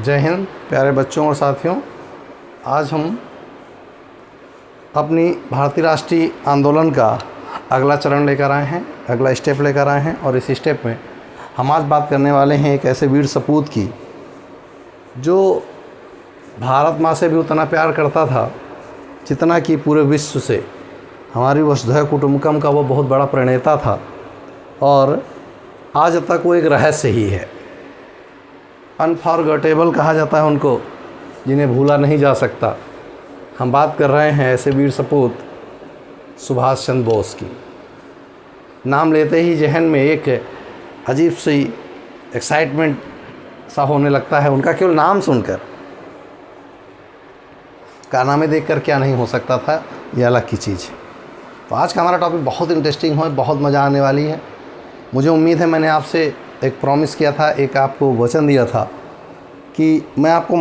जय हिंद प्यारे बच्चों और साथियों। आज हम अपनी भारतीय राष्ट्रीय आंदोलन का अगला चरण लेकर आए हैं, अगला स्टेप लेकर आए हैं। और इस स्टेप में हम आज बात करने वाले हैं एक ऐसे वीर सपूत की जो भारत माँ से भी उतना प्यार करता था जितना कि पूरे विश्व से। हमारी वसुधैव कुटुंबकम का वो बहुत बड़ा प्रणेता था और आज तक वो एक रहस्य ही है। अनफॉरगेटेबल कहा जाता है उनको, जिन्हें भूला नहीं जा सकता। हम बात कर रहे हैं ऐसे वीर सपूत सुभाष चंद्र बोस की। नाम लेते ही जहन में एक अजीब सी एक्साइटमेंट सा होने लगता है उनका केवल नाम सुनकर। कारनामे देखकर क्या नहीं हो सकता था, ये अलग की चीज़ है। तो आज का हमारा टॉपिक बहुत इंटरेस्टिंग है, बहुत मज़ा आने वाली है। मुझे उम्मीद है, मैंने आपसे एक प्रॉमिस किया था, एक आपको वचन दिया था कि मैं आपको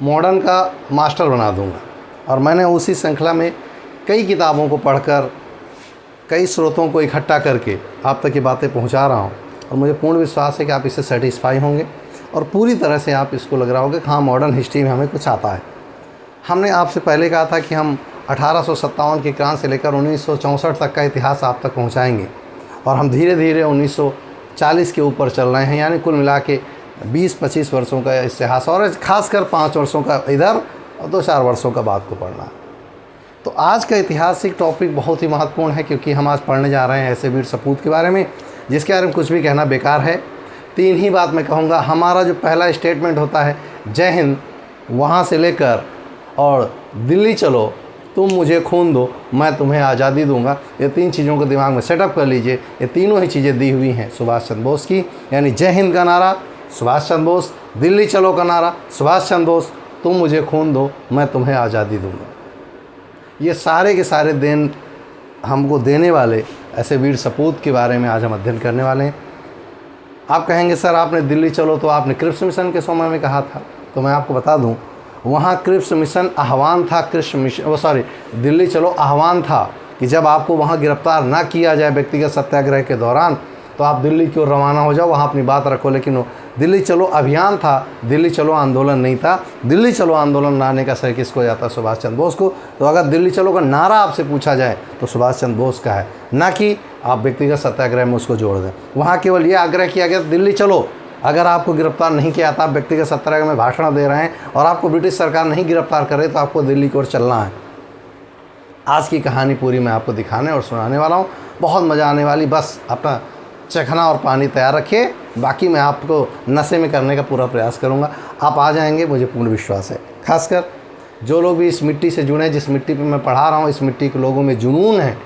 मॉडर्न का मास्टर बना दूंगा। और मैंने उसी श्रृंखला में कई किताबों को पढ़कर, कई स्रोतों को इकट्ठा करके आप तक ये बातें पहुंचा रहा हूं। और मुझे पूर्ण विश्वास है कि आप इससे सेटिस्फाई होंगे और पूरी तरह से आप इसको लग रहा होगा कि हाँ, मॉडर्न हिस्ट्री में हमें कुछ आता है। हमने आपसे पहले कहा था कि हम 1857 की क्रांति से लेकर 1964 तक का इतिहास आप तक पहुँचाएँगे और हम धीरे धीरे 1940 के ऊपर चल रहे हैं, यानी कुल मिला के 20-25 वर्षों का इतिहास और ख़ासकर 5 वर्षों का इधर और 2-4 वर्षों का बाद को पढ़ना है। तो आज का ऐतिहासिक टॉपिक बहुत ही महत्वपूर्ण है, क्योंकि हम आज पढ़ने जा रहे हैं ऐसे वीर सपूत के बारे में जिसके बारे में कुछ भी कहना बेकार है। 3 ही बात मैं कहूँगा। हमारा जो पहला स्टेटमेंट होता है जय हिंद, वहाँ से लेकर और दिल्ली चलो, तुम मुझे खून दो, मैं तुम्हें आज़ादी दूंगा, ये 3 चीज़ों को दिमाग में सेटअप कर लीजिए। ये तीनों ही चीज़ें दी हुई हैं सुभाष चंद्र बोस की, यानी जय हिंद का नारा सुभाष चंद्र बोस, दिल्ली चलो का नारा सुभाष चंद्र बोस, तुम मुझे खून दो, मैं तुम्हें आज़ादी दूंगा। ये सारे के सारे देन हमको देने वाले ऐसे वीर सपूत के बारे में आज हम अध्ययन करने वाले हैं। आप कहेंगे सर आपने दिल्ली चलो तो आपने क्रिप्स मिशन के समय में कहा था, तो मैं आपको बता दूं वहाँ क्रिप्स मिशन आह्वान था, दिल्ली चलो आह्वान था कि जब आपको वहाँ गिरफ्तार ना किया जाए व्यक्तिगत सत्याग्रह के दौरान तो आप दिल्ली की ओर रवाना हो जाओ, वहाँ अपनी बात रखो। लेकिन वो दिल्ली चलो अभियान था, दिल्ली चलो आंदोलन नहीं था। दिल्ली चलो आंदोलन लाने का श्रेय किसको जाता? सुभाष चंद्र बोस को। तो अगर दिल्ली चलो का नारा आपसे पूछा जाए तो सुभाष चंद्र बोस का है, ना कि आप व्यक्तिगत सत्याग्रह में उसको जोड़ दें। वहाँ केवल ये आग्रह किया गया दिल्ली चलो, अगर आपको गिरफ्तार नहीं किया था, आप व्यक्तिगत सत्याग्रह में भाषण दे रहे हैं और आपको ब्रिटिश सरकार नहीं गिरफ्तार कर रही, तो आपको दिल्ली की ओर चलना है। आज की कहानी पूरी मैं आपको दिखाने और सुनाने वाला हूँ, बहुत मज़ा आने वाली। बस अपना चखना और पानी तैयार रखिए, बाकी मैं आपको नशे में करने का पूरा प्रयास करूँगा। आप आ जाएंगे, मुझे पूर्ण विश्वास है। खासकर जो लोग भी इस मिट्टी से जुड़े हैं, जिस मिट्टी पर मैं पढ़ा रहा हूँ, इस मिट्टी के लोगों में जुनून है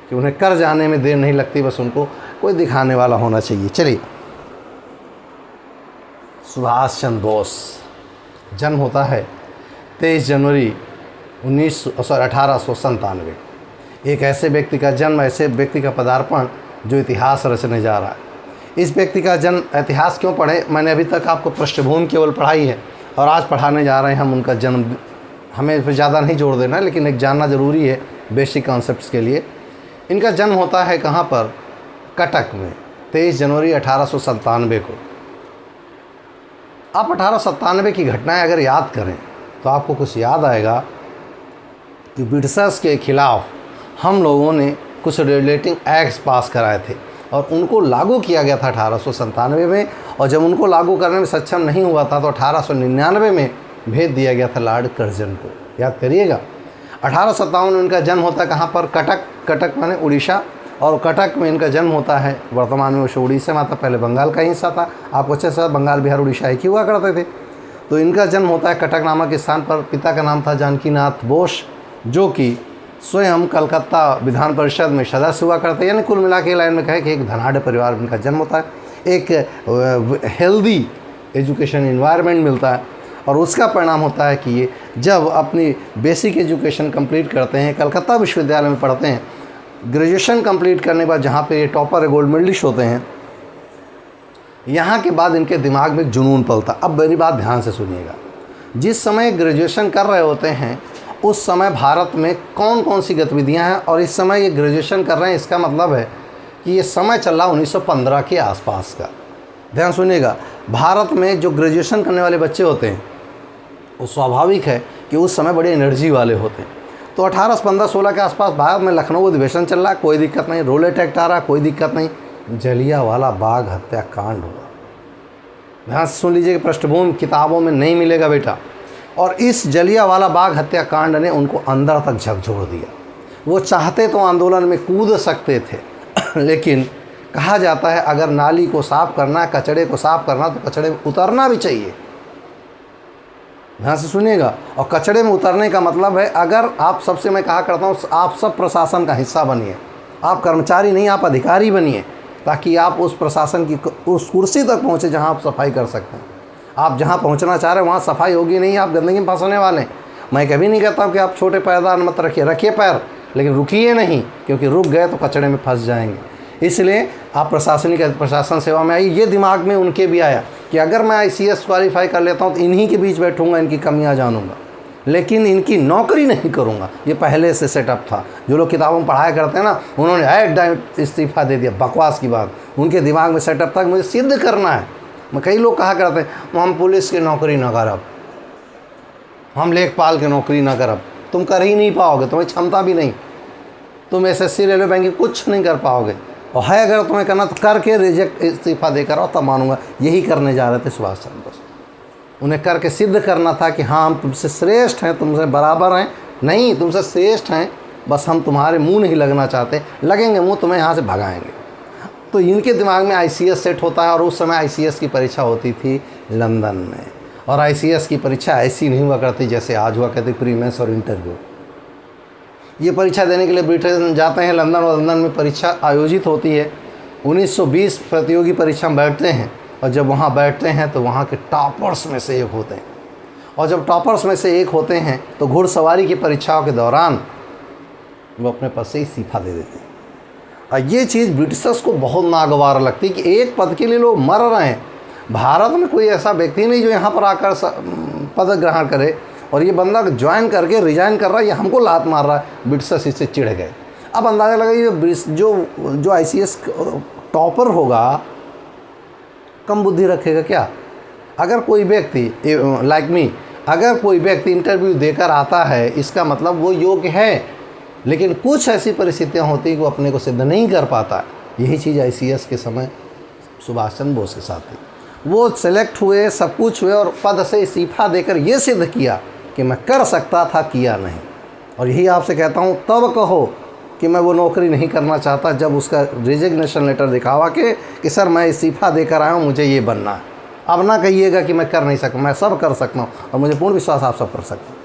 कि उन्हें कर जाने में देर नहीं लगती, बस उनको कोई दिखाने वाला होना चाहिए। चलिए, सुभाष चंद्र बोस जन्म होता है 23 जनवरी 1897। एक ऐसे व्यक्ति का जन्म, ऐसे व्यक्ति का पदार्पण जो इतिहास रचने जा रहा है। इस व्यक्ति का जन्म, इतिहास क्यों पढ़े? मैंने अभी तक आपको पृष्ठभूमि केवल पढ़ाई है और आज पढ़ाने जा रहे हैं हम उनका जन्म। हमें इस पर ज़्यादा नहीं जोड़ देना, लेकिन एक जानना ज़रूरी है बेसिक कॉन्सेप्ट्स के लिए। इनका जन्म होता है कहाँ पर? कटक में 23 जनवरी 1897 को। आप 1897 की घटनाएं अगर याद करें तो आपको कुछ याद आएगा कि ब्रिटिशर्स के खिलाफ हम लोगों ने कुछ रेगुलेटिंग एक्ट्स पास कराए थे और उनको लागू किया गया था 1897 में। और जब उनको लागू करने में सक्षम नहीं हुआ था तो 1899 में भेज दिया गया था लॉर्ड कर्जन को। याद करिएगा। 1857 में इनका जन्म होता है कहाँ पर? कटक। कटक माने उड़ीसा, और कटक में इनका जन्म होता है। वर्तमान में वो उड़ीसा में आता, पहले बंगाल का हिस्सा था। आपको अच्छे से बंगाल, बिहार, उड़ीसा एक ही हुआ करते थे। तो इनका जन्म होता है कटक नामक स्थान पर। पिता का नाम था जानकीनाथ बोस, जो कि स्वयं कलकत्ता विधान परिषद में सदस्य हुआ करते। यानी कुल मिला के लाइन में कहे कि एक धनाढ़ परिवार में इनका जन्म होता है। एक हेल्दी एजुकेशन इन्वायरमेंट मिलता है और उसका परिणाम होता है कि ये जब अपनी बेसिक एजुकेशन कंप्लीट करते हैं, कलकत्ता विश्वविद्यालय में पढ़ते हैं, ग्रेजुएशन कंप्लीट करने के बाद जहाँ पे ये टॉपर गोल्ड मेडलिस्ट होते हैं, यहाँ के बाद इनके दिमाग में जुनून पलता। अब मेरी बात ध्यान से सुनिएगा। जिस समय ग्रेजुएशन कर रहे होते हैं उस समय भारत में कौन कौन सी गतिविधियाँ हैं, और इस समय ये ग्रेजुएशन कर रहे हैं, इसका मतलब है कि ये समय चल रहा 1915 के आसपास का। ध्यान सुनिएगा। भारत में जो ग्रेजुएशन करने वाले बच्चे होते हैं वो स्वाभाविक है कि उस समय बड़ी एनर्जी वाले होते हैं। तो 18, 15, 16 के आसपास भारत में लखनऊ अधिवेशन चल रहा है, कोई दिक्कत नहीं, रोलेट एक्ट आ रहा, कोई दिक्कत नहीं, जलियांवाला बाग हत्याकांड हुआ। ध्यान से सुन लीजिए कि पृष्ठभूमि किताबों में नहीं मिलेगा बेटा। और इस जलियांवाला बाग हत्याकांड ने उनको अंदर तक झकझोर दिया। वो चाहते तो आंदोलन में कूद सकते थे लेकिन कहा जाता है अगर नाली को साफ करना है, कचड़े को साफ करना, तो कचड़े में उतरना भी चाहिए। ध्यान से सुनिएगा। और कचड़े में उतरने का मतलब है, अगर आप सबसे मैं कहा करता हूँ, आप सब प्रशासन का हिस्सा बनिए। आप कर्मचारी नहीं, आप अधिकारी बनिए, ताकि आप उस प्रशासन की उस कुर्सी तक पहुँचे जहाँ आप सफाई कर सकते हैं। आप जहाँ पहुँचना चाह रहे हैं वहाँ सफाई होगी नहीं, आप गंदगी में फंसने वाले हैं। मैं कभी नहीं कहता हूँ कि आप छोटे पैदान मत रखिए पैर, लेकिन रुकिए नहीं, क्योंकि रुक गए तो कचड़े में फंस जाएंगे। इसलिए आप प्रशासन सेवा में आइए। ये दिमाग में उनके भी आया कि अगर मैं ICS क्वालिफाई कर लेता हूँ तो इन्हीं के बीच बैठूंगा, इनकी कमियां जानूंगा, लेकिन इनकी नौकरी नहीं करूंगा। ये पहले से सेटअप था। जो लोग किताबों में पढ़ाया करते हैं ना, उन्होंने ऐड इस्तीफा दे दिया, बकवास की बात। उनके दिमाग में सेटअप था कि मुझे सिद्ध करना है। मैं कई लोग कहा करते हैं हम पुलिस की नौकरी ना करब, हम लेखपाल की नौकरी ना करब। तुम कर ही नहीं पाओगे, तुम्हें क्षमता भी नहीं, तुम SSC रेलवे बैंकिंग कुछ नहीं कर पाओगे। और है अगर तुम्हें करना तो करके रिजेक्ट इस्तीफा देकर आओ, तब मानूंगा। यही करने जा रहे थे सुभाष चंद्र बोस। उन्हें करके सिद्ध करना था कि हाँ हम तुमसे श्रेष्ठ हैं, तुमसे बराबर हैं, नहीं तुमसे श्रेष्ठ हैं, बस हम तुम्हारे मुंह नहीं लगना चाहते, लगेंगे मुंह तुम्हें यहाँ से भगाएंगे। तो इनके दिमाग में ICS सेट होता है। और उस समय ICS की परीक्षा होती थी लंदन में। और ICS की परीक्षा ऐसी नहीं हुआ करती जैसे आज हुआ करती, प्रीमेंस और इंटरव्यू। ये परीक्षा देने के लिए ब्रिटेन जाते हैं लंदन, और लंदन में परीक्षा आयोजित होती है। 1920 प्रतियोगी परीक्षा में बैठते हैं, और जब वहाँ बैठते हैं तो वहाँ के टॉपर्स में से एक होते हैं। और जब टॉपर्स में से एक होते हैं तो घुड़सवारी की परीक्षाओं के दौरान वो अपने पद से इस्तीफा दे देते हैं। और ये चीज़ ब्रिटिशर्स को बहुत नागवार लगती कि एक पद के लिए लोग मर रहे हैं। भारत में कोई ऐसा व्यक्ति नहीं जो यहाँ पर आकर पद ग्रहण करे, और ये बंदा ज्वाइन करके रिजाइन कर रहा है, ये हमको लात मार रहा है। ब्रिटिशर्स इससे चिढ़ गए। अब अंदाज़ा लगा ये जो ICS टॉपर होगा कम बुद्धि रखेगा क्या। अगर कोई व्यक्ति लाइक मी, अगर कोई व्यक्ति इंटरव्यू देकर आता है, इसका मतलब वो योग्य है, लेकिन कुछ ऐसी परिस्थितियाँ होती हैं कि वो अपने को सिद्ध नहीं कर पाता। यही चीज़ ICS के समय सुभाष चंद्र बोस के साथ थी। वो सेलेक्ट हुए, सब कुछ हुए, और पद से इस्तीफा देकर ये सिद्ध किया कि मैं कर सकता था, किया नहीं। और यही आपसे कहता हूँ, तब कहो कि मैं वो नौकरी नहीं करना चाहता जब उसका रिजिग्नेशन लेटर दिखावा कि सर मैं इस्तीफा देकर आया हूँ, मुझे ये बनना है। अब ना कहिएगा कि मैं कर नहीं सकता, मैं सब कर सकता हूँ, और मुझे पूर्ण विश्वास आप सब कर सकते हैं।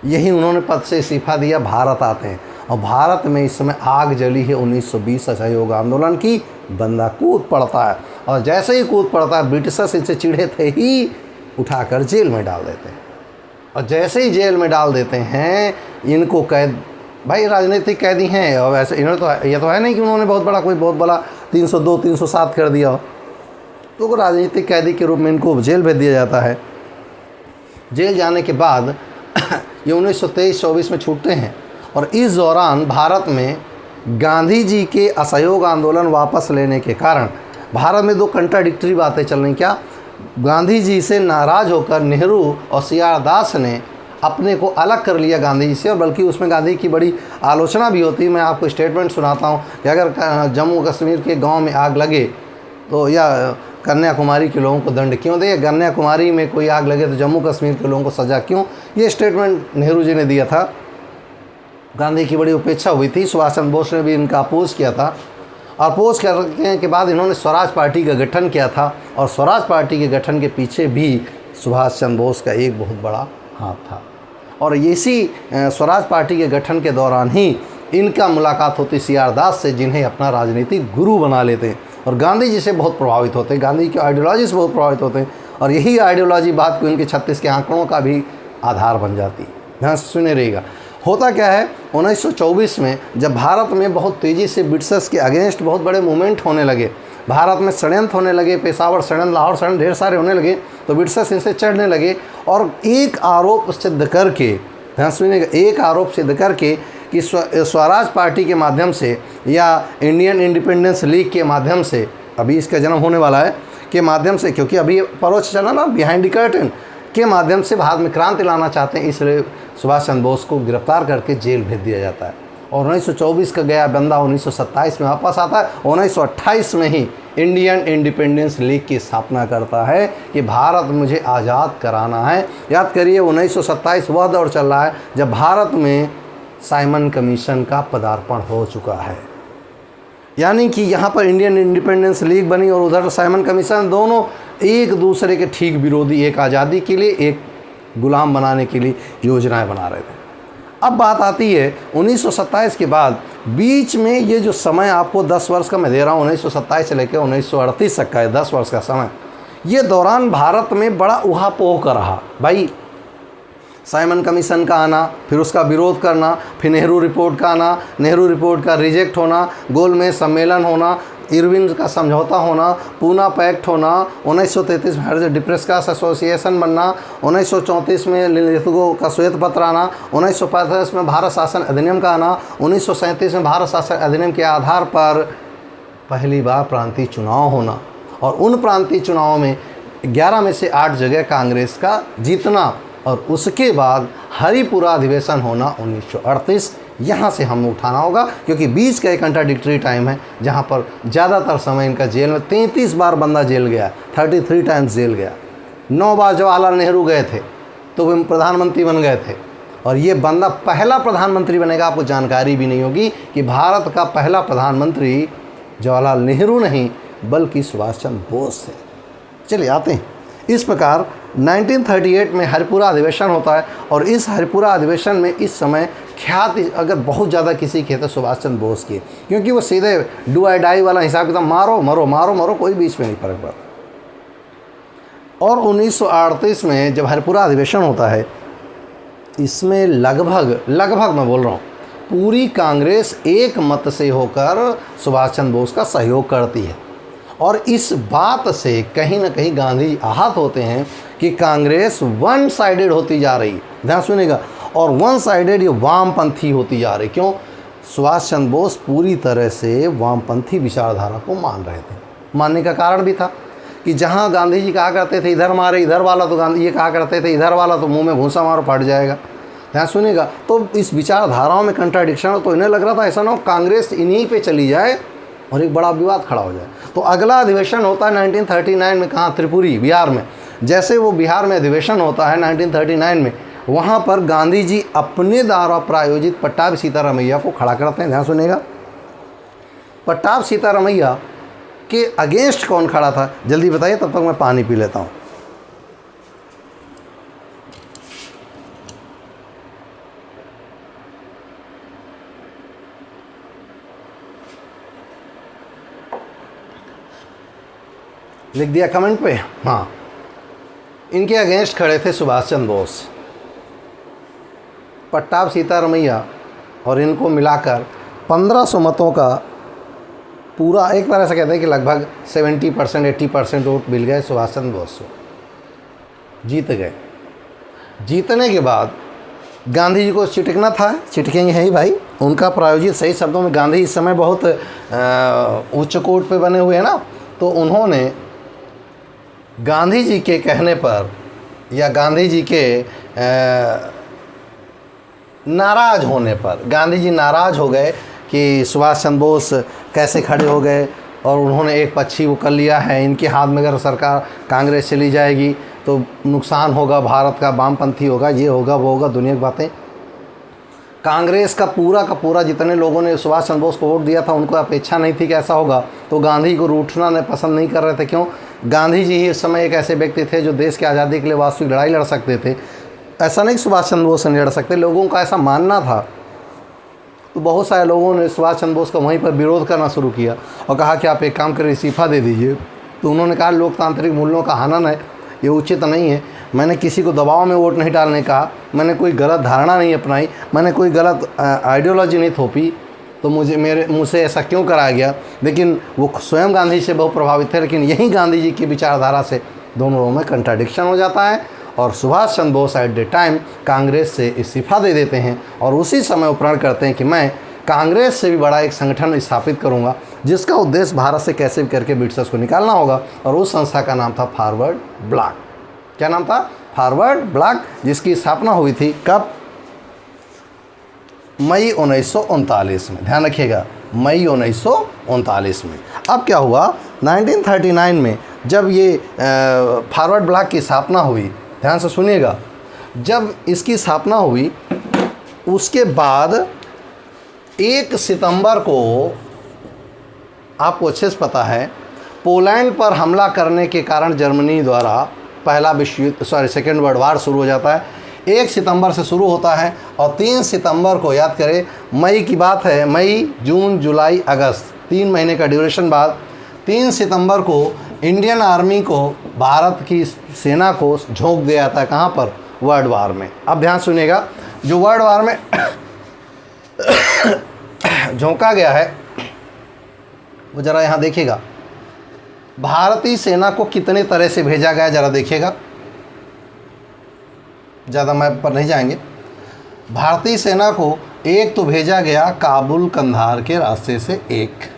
यही उन्होंने पद से इस्तीफा दिया। भारत आते हैं, और भारत में इस समय आग जली है 1920 असहयोग आंदोलन की। बंदा कूद पड़ता है, और जैसे ही कूद पड़ता है ब्रिटिशर्स इनसे चिढ़े थे ही उठाकर जेल में डाल देते हैं। और जैसे ही जेल में डाल देते हैं, इनको कैद, भाई राजनीतिक कैदी हैं। और वैसे इन्होंने तो ये तो है नहीं कि उन्होंने बहुत बड़ा 302, 307 कर दिया हो, तो राजनीतिक कैदी के रूप में इनको जेल भेज दिया जाता है। जेल जाने के बाद ये 1923-24 में छूटते हैं। और इस दौरान भारत में गांधी जी के असहयोग आंदोलन वापस लेने के कारण भारत में दो कंट्राडिक्टरी बातें चल रही। क्या? गांधी जी से नाराज़ होकर नेहरू और CR दास ने अपने को अलग कर लिया गांधी जी से, और बल्कि उसमें गांधी की बड़ी आलोचना भी होती है। मैं आपको स्टेटमेंट सुनाता हूँ कि अगर जम्मू कश्मीर के गांव में आग लगे तो, या कन्याकुमारी के लोगों को दंड क्यों दे, कन्याकुमारी में कोई आग लगे तो जम्मू कश्मीर के लोगों को सज़ा क्यों। ये स्टेटमेंट नेहरू जी ने दिया था। गांधी की बड़ी उपेक्षा हुई थी। सुभाष चंद्र बोस ने भी इनका अपोज किया था, और अपोज करने के बाद इन्होंने स्वराज पार्टी का गठन किया था। और स्वराज पार्टी के गठन के पीछे भी सुभाष चंद्र बोस का एक बहुत बड़ा हाथ था। और इसी स्वराज पार्टी के गठन के दौरान ही इनका मुलाकात होती CR दास से, जिन्हें अपना राजनीतिक गुरु बना लेते हैं और गांधी जी से बहुत प्रभावित होते हैं, गांधी की आइडियोलॉजी से बहुत प्रभावित होते हैं। और यही आइडियोलॉजी बात को इनके 36 के आंकड़ों का भी आधार बन जाती है। ध्यान से सुने रहिएगा। होता क्या है, 1924 में जब भारत में बहुत तेज़ी से ब्रिटिशर्स के अगेंस्ट बहुत बड़े मूवमेंट होने लगे, भारत में षड्यंत्र होने लगे, पेशावर षड्यंत्र, लाहौर षड्यंत्र, ढेर सारे होने लगे, तो ब्रिटिशर्स इनसे चढ़ने लगे। और एक आरोप सिद्ध करके, ध्यान सुनिएगा, एक आरोप सिद्ध करके कि स्वराज पार्टी के माध्यम से या इंडियन इंडिपेंडेंस लीग के माध्यम से, अभी इसका जन्म होने वाला है, के माध्यम से, क्योंकि अभी परोक्ष चला ना, बिहाइंड द कर्टन के माध्यम से भारत में क्रांति लाना चाहते हैं, इसलिए सुभाष चंद्र बोस को गिरफ्तार करके जेल भेज दिया जाता है। और 1924 का गया बंदा 1927 में वापस आता है। 1928 में ही इंडियन इंडिपेंडेंस लीग की स्थापना करता है कि भारत मुझे आज़ाद कराना है। याद करिए 1927 वह दौर चल रहा है जब भारत में साइमन कमीशन का पदार्पण हो चुका है, यानी कि यहाँ पर इंडियन इंडिपेंडेंस लीग बनी और उधर साइमन कमीशन, दोनों एक दूसरे के ठीक विरोधी, एक आज़ादी के लिए, एक गुलाम बनाने के लिए योजनाएं बना रहे थे। अब बात आती है 1927 के बाद, बीच में ये जो समय आपको 10 वर्ष का मैं दे रहा हूँ, 1927 से लेकर 1938 तक का है 10 वर्ष का समय, ये दौरान भारत में बड़ा उहापोह का रहा भाई। साइमन कमीशन का आना, फिर उसका विरोध करना, फिर नेहरू रिपोर्ट का आना, नेहरू रिपोर्ट का रिजेक्ट होना, गोलमेज सम्मेलन होना, इरविन का समझौता होना, पूना पैक्ट होना, 1933 में डिप्रेस्कास एसोसिएशन बनना, 1934 में लिथुगो का श्वेत पत्र आना, 1945 में भारत शासन अधिनियम का आना, 1937 में भारत शासन अधिनियम के आधार पर पहली बार प्रांतीय चुनाव होना, और उन प्रांतीय चुनावों में 11 में से 8 जगह कांग्रेस का जीतना, और उसके बाद हरिपुरा अधिवेशन होना 1938। यहाँ से हमें उठाना होगा, क्योंकि बीच का एक कंट्राडिक्टरी टाइम है जहाँ पर ज़्यादातर समय इनका जेल में 33 बार बंदा जेल गया, 33 टाइम्स जेल गया। 9 बार जवाहरलाल नेहरू गए थे तो वे प्रधानमंत्री बन गए थे, और ये बंदा पहला प्रधानमंत्री बनेगा। आपको जानकारी भी नहीं होगी कि भारत का पहला प्रधानमंत्री जवाहरलाल नेहरू नहीं बल्कि सुभाष चंद्र बोस थे। चलिए आते हैं। इस प्रकार 1938 में हरिपुरा अधिवेशन होता है, और इस हरिपुरा अधिवेशन में इस समय ख्याति अगर बहुत ज़्यादा किसी की है तो सुभाष चंद्र बोस की, क्योंकि वो सीधे डू आई डाई वाला हिसाब किताब, मारो मरो मारो मरो, कोई बीच में नहीं फर्क पड़ता। और 1938 में जब हरिपुरा अधिवेशन होता है, इसमें लगभग मैं बोल रहा हूँ पूरी कांग्रेस एक मत से होकर सुभाष चंद्र बोस का सहयोग करती है, और इस बात से कहीं ना कहीं गांधी जी आहत होते हैं कि कांग्रेस वन साइडेड होती जा रही, ध्यान सुनिएगा, और वन साइडेड ये वामपंथी होती जा रही। क्यों? सुभाष चंद्र बोस पूरी तरह से वामपंथी विचारधारा को मान रहे थे। मानने का कारण भी था कि जहां गांधी जी कहा करते थे इधर मारे, इधर वाला तो गांधी ये कहा करते थे इधर वाला तो मुंह में भूसा मारो फट जाएगा। ध्यान सुनिएगा, तो इस विचारधाराओं में कंट्राडिक्शन हो, तो इन्हें लग रहा था ऐसा ना हो कांग्रेस इन्हीं पे चली जाए और एक बड़ा विवाद खड़ा हो जाए। तो अगला अधिवेशन होता है 1939 में, कहाँ? त्रिपुरी, बिहार में। जैसे वो बिहार में अधिवेशन होता है 1939 में, वहाँ पर गांधी जी अपने द्वारा प्रायोजित पट्टाभी सीतारामैया को खड़ा करते हैं। ध्यान सुनिएगा, पट्टाभी सीतारामैया के अगेंस्ट कौन खड़ा था जल्दी बताइए, तब तक मैं पानी पी लेता हूँ। लिख दिया कमेंट पे? हाँ, इनके अगेंस्ट खड़े थे सुभाष चंद्र बोस, पट्टाभी सीतारामैया, और इनको मिलाकर 1500 मतों का पूरा, एक तरह से कहते हैं कि लगभग 70% 80% वोट मिल गए सुभाष चंद्र बोस को, जीत गए। जीतने के बाद गांधी जी को चिटकना था, चिटकेंगे ही भाई, उनका प्रायोजित, सही शब्दों में गांधी इस समय बहुत उच्च कोट पे बने हुए हैं ना, तो उन्होंने गांधी जी के कहने पर या गांधी जी के नाराज़ होने पर, गांधी जी नाराज़ हो गए कि सुभाष चंद्र बोस कैसे खड़े हो गए, और उन्होंने एक पक्षी वो कर लिया है, इनके हाथ में अगर सरकार कांग्रेस चली जाएगी तो नुकसान होगा, भारत का वामपंथी होगा, ये होगा वो होगा, दुनिया की बातें। कांग्रेस का पूरा जितने लोगों ने सुभाष चंद्र बोस को वोट दिया था, उनको अपेक्षा नहीं थी कि ऐसा होगा, तो गांधी को रूठना पसंद नहीं कर रहे थे। क्यों? गांधी जी ही इस समय एक ऐसे व्यक्ति थे जो देश की आज़ादी के लिए वास्तविक लड़ाई लड़ सकते थे। ऐसा नहीं सुभाष चंद्र बोस नहीं लड़ सकते, लोगों का ऐसा मानना था। तो बहुत सारे लोगों ने सुभाष चंद्र बोस का वहीं पर विरोध करना शुरू किया और कहा कि आप एक काम करें, इस्तीफ़ा दे दीजिए। तो उन्होंने कहा लोकतांत्रिक मूल्यों का हनन है, ये उचित नहीं है। मैंने किसी को दबाव में वोट नहीं डालने कहा, मैंने कोई गलत धारणा नहीं अपनाई, मैंने कोई गलत आइडियोलॉजी नहीं थोपी, तो मुझसे ऐसा क्यों कराया गया। लेकिन वो स्वयं गांधी से बहुत प्रभावित थे, लेकिन यही गांधी जी की विचारधारा से दोनों में कंट्राडिक्शन हो जाता है, और Subhash Chandra Bose at the time Congress से इस्तीफ़ा दे देते हैं, और उसी समय वो प्रण करते हैं कि मैं कांग्रेस से भी बड़ा एक संगठन स्थापित करूंगा जिसका उद्देश्य भारत से कैसे भी करके ब्रिटिशर्स को निकालना होगा। और उस संस्था का नाम था फॉरवर्ड ब्लॉक। क्या नाम था? फॉरवर्ड ब्लॉक, जिसकी स्थापना हुई थी कब? मई 1939 में। ध्यान रखिएगा, मई 1939 में। अब क्या हुआ, 1939 में जब ये फॉरवर्ड ब्लॉक की स्थापना हुई, ध्यान से सुनिएगा, जब इसकी स्थापना हुई उसके बाद 1 सितंबर को, आपको अच्छे से पता है, पोलैंड पर हमला करने के कारण जर्मनी द्वारा पहला विश्व युद्ध, सेकेंड वर्ल्ड वार शुरू हो जाता है। 1 सितंबर से शुरू होता है और 3 सितंबर को, याद करें मई की बात है, मई, जून, जुलाई, अगस्त, 3 महीने का ड्यूरेशन बाद 3 सितंबर को इंडियन आर्मी को, भारत की सेना को झोंक दिया जाता है। कहाँ पर? वर्ल्ड वार में। अब ध्यान सुनिएगा, जो वर्ल्ड वार में झोंका गया है वो ज़रा यहाँ देखिएगा, भारतीय सेना को कितने तरह से भेजा गया, ज़रा देखिएगा, ज़्यादा मैप पर नहीं जाएंगे। भारतीय सेना को एक तो भेजा गया काबुल कंधार के रास्ते से 1,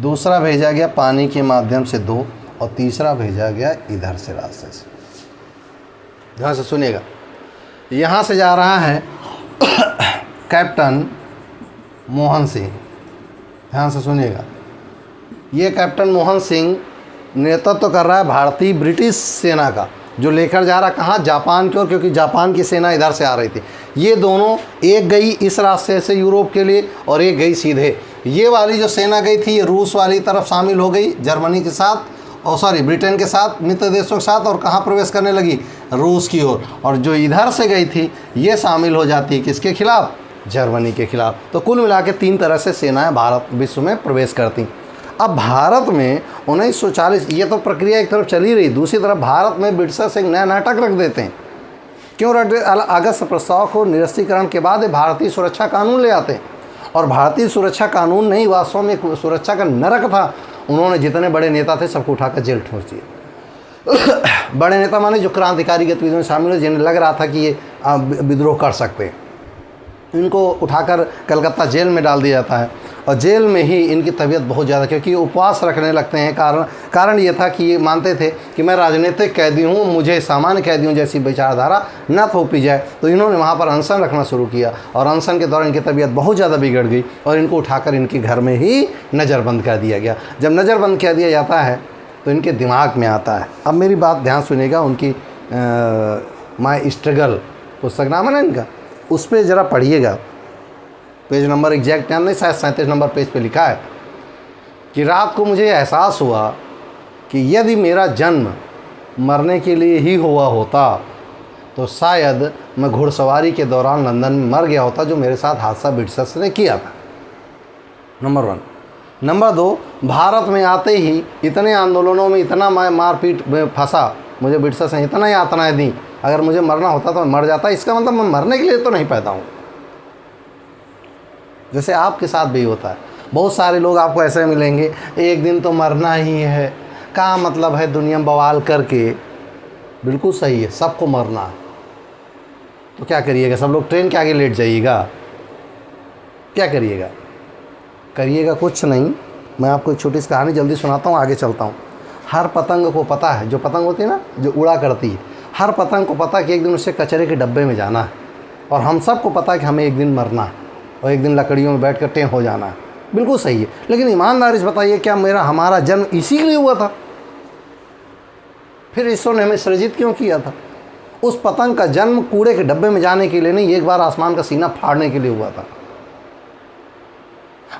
दूसरा भेजा गया पानी के माध्यम से 2, और तीसरा भेजा गया इधर से रास्ते से। ध्यान से सुनिएगा, यहाँ से जा रहा है कैप्टन मोहन सिंह। ध्यान से सुनिएगा, ये कैप्टन मोहन सिंह नेतृत्व कर रहा है भारतीय ब्रिटिश सेना का, जो लेकर जा रहा कहाँ? जापान की ओर, क्योंकि जापान की सेना इधर से आ रही थी। ये दोनों, एक गई इस रास्ते से यूरोप के लिए और एक गई सीधे। ये वाली जो सेना गई थी ये रूस वाली तरफ शामिल हो गई, जर्मनी के साथ, और ब्रिटेन के साथ, मित्र देशों के साथ, और कहाँ प्रवेश करने लगी? रूस की ओर। और जो इधर से गई थी ये शामिल हो जाती है किसके खिलाफ? जर्मनी के खिलाफ। तो कुल मिला के 3 तरह से सेनाएं भारत विश्व में प्रवेश करती। अब भारत में 1940, ये तो प्रक्रिया एक तरफ चली रही, दूसरी तरफ भारत में ब्रिटिशर्स एक नया नाटक रख देते हैं। क्यों रख देते? अगस्त प्रस्ताव को निरस्तीकरण के बाद भारतीय सुरक्षा कानून ले आते हैं, और भारतीय सुरक्षा कानून नहीं, वास्तव में सुरक्षा का नरक था। उन्होंने जितने बड़े नेता थे सबको उठाकर जेल ठोंस दिए। बड़े नेता माने जो क्रांतिकारी गतिविधियों में शामिल हुए, जिन्हें लग रहा था कि ये विद्रोह कर सकते हैं, इनको उठाकर कलकत्ता जेल में डाल दिया जाता है। और जेल में ही इनकी तबीयत बहुत ज़्यादा, क्योंकि उपवास रखने लगते हैं। कारण ये था कि ये मानते थे कि मैं राजनीतिक कैदी हूँ, मुझे सामान्य कैदियों जैसी विचारधारा न थोपी जाए। तो इन्होंने वहाँ पर अनशन रखना शुरू किया, और अनशन के दौरान इनकी तबीयत बहुत ज़्यादा बिगड़ गई, और इनको उठाकर इनके घर में ही नज़रबंद कर दिया गया। जब नज़रबंद कर दिया जाता है तो इनके दिमाग में आता है। अब मेरी बात ध्यान सुनिएगा, उनकी माय स्ट्रगल पुस्तक नाम है ना इनका, उस पर ज़रा पढ़िएगा। पेज नंबर एग्जैक्ट याद नहीं, शायद 37 नंबर पेज पे लिखा है कि रात को मुझे एहसास हुआ कि यदि मेरा जन्म मरने के लिए ही हुआ होता तो शायद मैं घुड़सवारी के दौरान लंदन में मर गया होता, जो मेरे साथ हादसा ब्रिटिशर्स ने किया था। नंबर 1। नंबर 2, भारत में आते ही इतने आंदोलनों में इतना मैं मारपीट में फंसा, मुझे ब्रिटिशर्स ने इतना यातनाएं दी, अगर मुझे मरना होता तो मैं मर जाता। इसका मतलब मैं मरने के लिए तो नहीं पैदा हूँ, जैसे आपके साथ भी होता है। बहुत सारे लोग आपको ऐसे मिलेंगे, एक दिन तो मरना ही है, क्या मतलब है दुनिया में बवाल करके। बिल्कुल सही है, सबको मरना। तो क्या करिएगा? सब लोग ट्रेन के आगे लेट जाइएगा? क्या करिएगा? करिएगा कुछ नहीं। मैं आपको एक छोटी सी कहानी जल्दी सुनाता हूँ, आगे चलता हूँ। हर पतंग को पता है, जो पतंग होती है ना, जो उड़ा करती है, हर पतंग को पता है कि एक दिन उससे कचरे के डब्बे में जाना है। और हम सबको पता है कि हमें एक दिन मरना है, और एक दिन लकड़ियों में बैठ कर टें हो जाना है। बिल्कुल सही है, लेकिन ईमानदारी से बताइए, क्या हमारा जन्म इसी के लिए हुआ था? फिर ईश्वर ने हमें सृजित क्यों किया था? उस पतंग का जन्म कूड़े के डब्बे में जाने के लिए नहीं, एक बार आसमान का सीना फाड़ने के लिए हुआ था।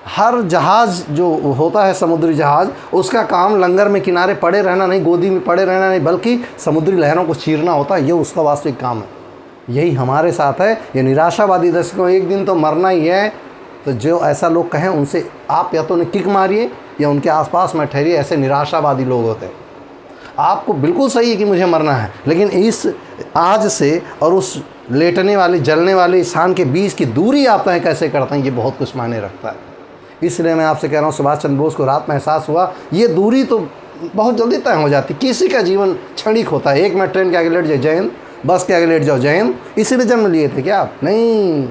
हर जहाज़ जो होता है, समुद्री जहाज़, उसका काम लंगर में किनारे पड़े रहना नहीं, गोदी में पड़े रहना नहीं, बल्कि समुद्री लहरों को चीरना होता है। ये उसका वास्तविक काम है। यही हमारे साथ है। ये निराशावादी दर्शकों, एक दिन तो मरना ही है। तो जो ऐसा लोग कहें उनसे आप या तो उन्हें किक मारिए या उनके आसपास में ठहरिए। ऐसे निराशावादी लोग होते हैं। आपको बिल्कुल सही है कि मुझे मरना है, लेकिन इस आज से और उस लेटने वाले, जलने वाले स्थान के बीच की दूरी आप तय कैसे करते हैं, ये बहुत कुछ मायने रखता है। इसलिए मैं आपसे कह रहा हूँ, सुभाष चंद्र बोस को रात में एहसास हुआ, ये दूरी तो बहुत जल्दी तय हो जाती। किसी का जीवन क्षणिक होता है। 1 मिनट ट्रेन के आगे लेट जाए, जय हिंद, बस के आगे लेट जाओ, जय हिंद। इसीलिए जन्म लिए थे क्या आप? नहीं,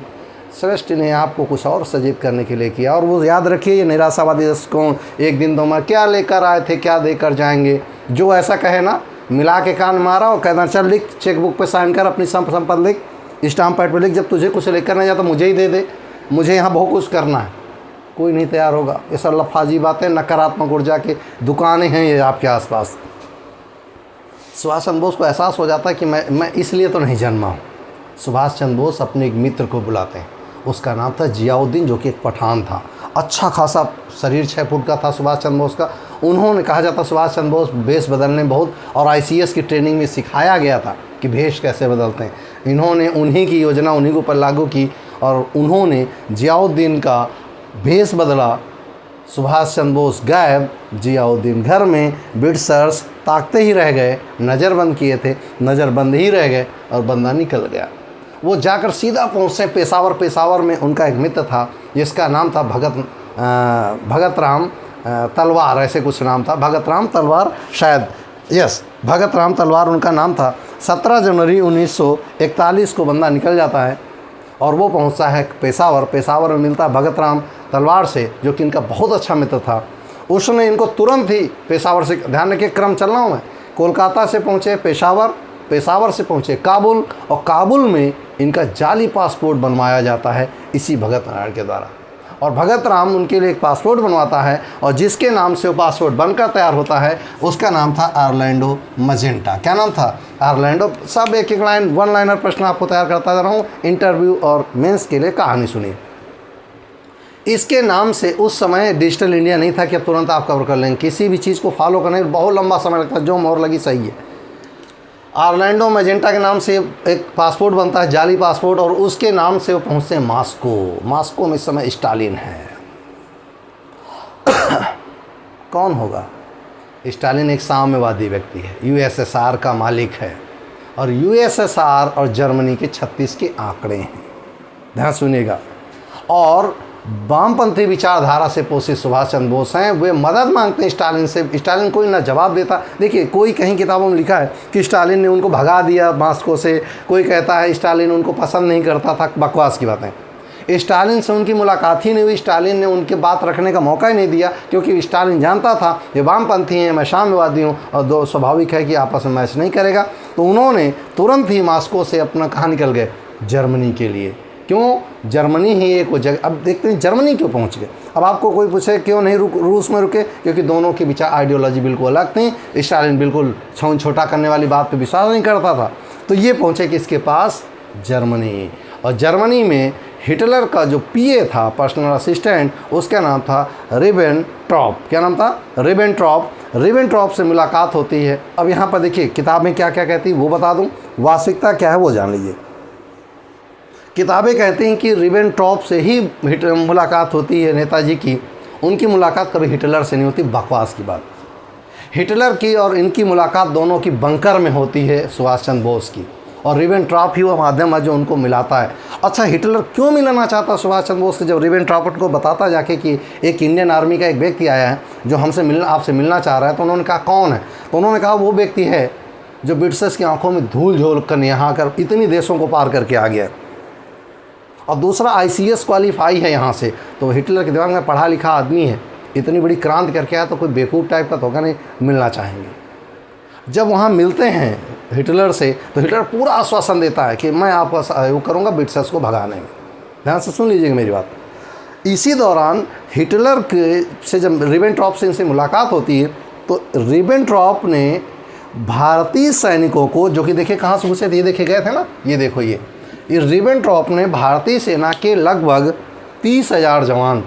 सृष्टि ने आपको कुछ और सजीव करने के लिए किया। और वो याद रखिए, ये निराशावादी दृष्टिकोण, एक दिन तो क्या लेकर आए थे क्या देकर जाएंगे, जो ऐसा कहे ना, मिला के कान मारा और कहना चल लिख, चेकबुक पे साइन कर, अपनी संपत्ति लिख, स्टाम्प पैड पे लिख, जब तुझे कुछ लेकर नहीं जाता मुझे ही दे दे, मुझे यहाँ बहुत कुछ करना है। कोई नहीं तैयार होगा। ये सब लफाजी बातें, नकारात्मक ऊर्जा की दुकानें हैं ये आपके आसपास। सुभाष चंद्र बोस को एहसास हो जाता है कि मैं इसलिए तो नहीं जन्मा हूँ। सुभाष चंद्र बोस अपने एक मित्र को बुलाते हैं, उसका नाम था जियाउद्दीन, जो कि एक पठान था। अच्छा खासा शरीर 6 फुट का था सुभाष चंद्र बोस का। उन्होंने, कहा जाता सुभाष चंद्र बोस भेष बदलने बहुत, और ICS की ट्रेनिंग में सिखाया गया था कि भेष कैसे बदलते हैं। इन्होंने उन्हीं की योजना उन्हीं के ऊपर लागू की और उन्होंने जियाउद्दीन का भेष बदला। सुभाष चंद्र बोस गायब, जियाउद्दीन घर में। ब्रिटिशर्स ताकते ही रह गए, नज़रबंद किए थे, नज़रबंद ही रह गए और बंदा निकल गया। वो जाकर सीधा पहुँचे पेशावर। पेशावर में उनका एक मित्र था जिसका नाम था भगत राम तलवार, ऐसे कुछ नाम था, भगत राम तलवार शायद, यस, भगत राम तलवार उनका नाम था। 17 जनवरी 1941 को बंदा निकल जाता है और वो पहुंचता है पेशावर। पेशावर में मिलता है भगत राम तलवार से, जो कि इनका बहुत अच्छा मित्र था। उसने इनको तुरंत ही पेशावर से, ध्यान रखिए क्रम चल रहा हूँ मैं, कोलकाता से पहुँचे पेशावर, पेशावर से पहुँचे काबुल, और काबुल में इनका जाली पासपोर्ट बनवाया जाता है इसी भगत नारायण के द्वारा। और भगत राम उनके लिए एक पासपोर्ट बनवाता है, और जिसके नाम से वो पासपोर्ट बनकर तैयार होता है उसका नाम था ऑरलैंडो मैजेंटा। क्या नाम था? ऑरलैंडो। सब एक एक लाइन, वन लाइनर प्रश्न आपको तैयार करता जा रहा हूँ इंटरव्यू और मेंस के लिए। कहानी सुनिए। इसके नाम से उस समय डिजिटल इंडिया नहीं था कि अब तुरंत आप कवर कर लेंगे। किसी भी चीज़ को फॉलो करने में बहुत लंबा समय लगता है। जो मोहर लगी सही है। ऑरलैंडो मैजेंटा के नाम से एक पासपोर्ट बनता है, जाली पासपोर्ट, और उसके नाम से वो पहुँचते हैं मॉस्को। मॉस्को में इस समय स्टालिन है। कौन होगा? स्टालिन एक साम्यवादी व्यक्ति है, USSR का मालिक है, और USSR और जर्मनी के 36 के आंकड़े हैं, ध्यान सुनिएगा। और वामपंथी विचारधारा से पोषित सुभाष चंद्र बोस हैं। वे मदद मांगते हैं स्टालिन से। स्टालिन कोई ना जवाब देता। देखिए, कोई कहीं किताबों में लिखा है कि स्टालिन ने उनको भगा दिया मॉस्को से, कोई कहता है स्टालिन उनको पसंद नहीं करता था। बकवास की बातें। स्टालिन से उनकी मुलाकात ही नहीं हुई, स्टालिन ने उनके बात रखने का मौका ही नहीं दिया, क्योंकि स्टालिन जानता था ये वामपंथी हैं, मैं साम्यवादी हूँ, और दो स्वाभाविक है कि आपस में मैच नहीं करेगा। तो उन्होंने तुरंत ही मॉस्को से अपना कहाँ निकल गए? जर्मनी के लिए। क्यों? जर्मनी ही एक वो जगह। अब देखते हैं जर्मनी क्यों पहुंच गए। अब आपको कोई पूछे क्यों नहीं रूस में रुके, क्योंकि दोनों की विचार आइडियोलॉजी बिल्कुल अलग थी। स्टालिन बिल्कुल छोटा करने वाली बात पे विश्वास नहीं करता था। तो ये पहुंचे किसके पास? जर्मनी। और जर्मनी में हिटलर का जो PA था, पर्सनल असिस्टेंट, उसका नाम था रिबेनट्रॉप। क्या नाम था? रिबेनट्रॉप। रिबेनट्रॉप से मुलाकात होती है। अब यहाँ पर देखिए किताब में क्या क्या कहती है वो बता दूँ, वास्तविकता क्या है वो जान लीजिए। किताबें कहती हैं कि रिबेनट्रॉप से ही मुलाकात होती है नेताजी की। उनकी मुलाकात कभी हिटलर से नहीं होती, बकवास की बात। हिटलर की और इनकी मुलाकात दोनों की बंकर में होती है, सुभाष चंद्र बोस की, और रिबेनट्रॉप ही वो माध्यम है जो उनको मिलाता है। अच्छा, हिटलर क्यों मिलाना चाहता सुभाष चंद्र बोस से? जब रिबेनट्रॉप को बताता जाके कि एक इंडियन आर्मी का एक व्यक्ति आया है जो हमसे आपसे मिलना चाह रहा है, तो उन्होंने कहा कौन है? तो उन्होंने कहा वो व्यक्ति है जो ब्रिटिशर्स की आंखों में धूल झोल कर यहाँ आकर इतनी देशों को पार करके आ गया, और दूसरा ICS क्वालिफाई है यहाँ से। तो हिटलर के दिमाग में पढ़ा लिखा आदमी है, इतनी बड़ी क्रांति करके आया, तो कोई बेवकूफ़ टाइप का तो होगा नहीं, मिलना चाहेंगे। जब वहाँ मिलते हैं हिटलर से, तो हिटलर पूरा आश्वासन देता है कि मैं आपका सहयोग करूँगा ब्रिटिशर्स को भगाने में। ध्यान से सुन लीजिएगा मेरी बात। इसी दौरान हिटलर के से जब रिबेनट्रॉप से इनसे मुलाकात होती है, तो रिबेनट्रॉप ने भारतीय सैनिकों को, जो कि देखिए कहाँ से घुसे थे, ये देखे गए थे ना, ये देखो ये रिबेनट्रॉप ने भारतीय सेना के लगभग 30,000 जवान